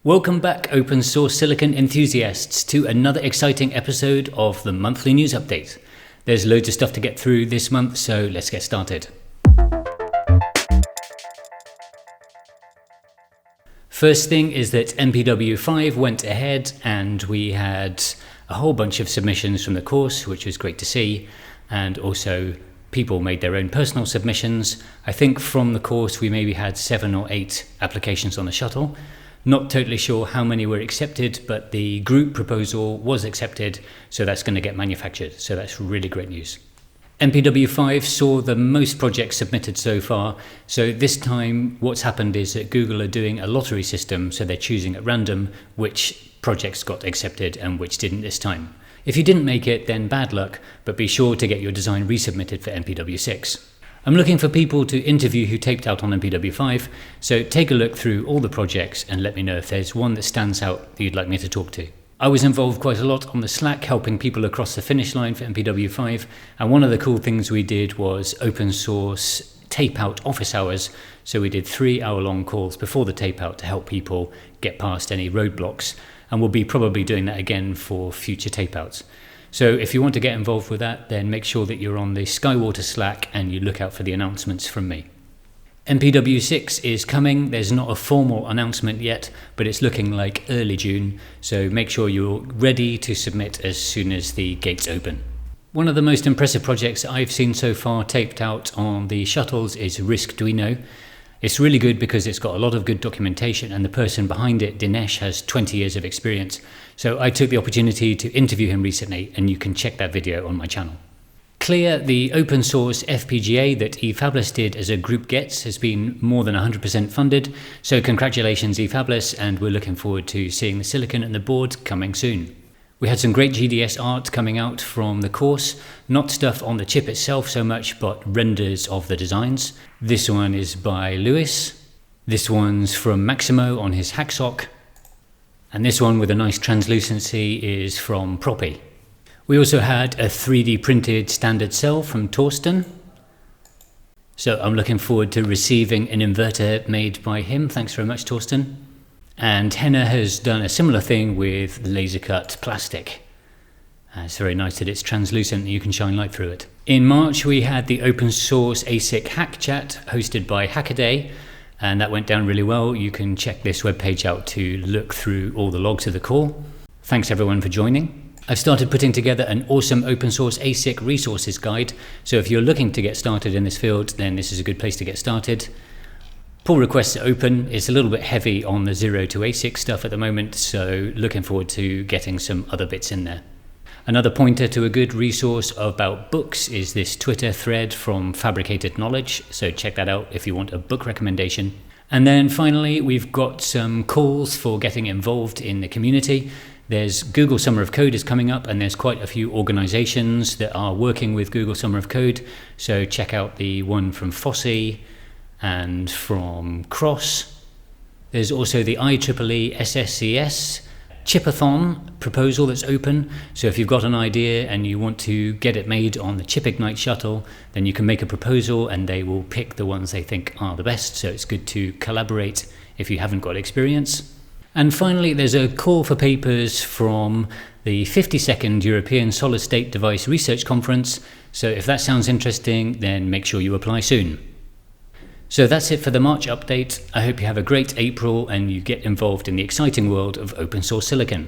Welcome back, open source silicon enthusiasts, to another exciting episode of the monthly news update. There's loads of stuff to get through this month, so let's get started. First thing is that MPW5 went ahead and we had a whole bunch of submissions from the course, which was great to see, and also people made their own personal submissions. I think from the course we maybe had 7 or 8 applications on the shuttle. Not totally sure how many were accepted, but the group proposal was accepted, so that's going to get manufactured. So that's really great news. MPW5 saw the most projects submitted so far. So this time what's happened is that Google are doing a lottery system, so they're choosing at random which projects got accepted and which didn't this time. If you didn't make it, then bad luck, but be sure to get your design resubmitted for MPW6. I'm looking for people to interview who taped out on MPW5, so take a look through all the projects and let me know if there's one that stands out that you'd like me to talk to. I was involved quite a lot on the Slack helping people across the finish line for MPW5, and one of the cool things we did was open source tape out office hours, so we did 3-hour-long calls before the tape out to help people get past any roadblocks, and we'll be probably doing that again for future tape outs. So if you want to get involved with that, then make sure that you're on the Skywater Slack and you look out for the announcements from me. MPW6 is coming. There's not a formal announcement yet, but it's looking like early June. So make sure you're ready to submit as soon as the gates open. One of the most impressive projects I've seen so far taped out on the shuttles is Riscduino. It's really good because it's got a lot of good documentation, and the person behind it, Dinesh, has 20 years of experience. So I took the opportunity to interview him recently, and you can check that video on my channel. Clear, the open source FPGA that eFabless did as a group gets, has been more than 100% funded. So congratulations eFabless, and we're looking forward to seeing the silicon and the board coming soon. We had some great GDS art coming out from the course, not stuff on the chip itself so much, but renders of the designs. This one is by Lewis, this one's from Maximo on his Hacksock, and this one with a nice translucency is from Proppy. We also had a 3D printed standard cell from Thorsten, so I'm looking forward to receiving an inverter made by him. Thanks very much, Thorsten. And Henner has done a similar thing with laser cut plastic. It's very nice that it's translucent and you can shine light through it. In March we had the open source ASIC hack chat hosted by Hackaday, and that went down really well. You can check this webpage out to look through all the logs of the call. Thanks everyone for joining. I've started putting together an awesome open source ASIC resources guide, so if you're looking to get started in this field, then this is a good place to get started. Pull requests are open. It's a little bit heavy on the 0 to ASIC stuff at the moment, so looking forward to getting some other bits in there. Another pointer to a good resource about books is this Twitter thread from Fabricated Knowledge, so check that out if you want a book recommendation. And then finally, we've got some calls for getting involved in the community. There's Google Summer of Code is coming up, and there's quite a few organizations that are working with Google Summer of Code, so check out the one from FOSSi, and from Cross. There's also the IEEE SSCS Chipathon proposal that's open, so if you've got an idea and you want to get it made on the ChipIgnite shuttle, then you can make a proposal and they will pick the ones they think are the best, so it's good to collaborate if you haven't got experience. And finally, there's a call for papers from the 52nd European Solid State Device Research Conference, so if that sounds interesting, then make sure you apply soon. So that's it for the March update. I hope you have a great April and you get involved in the exciting world of open source silicon.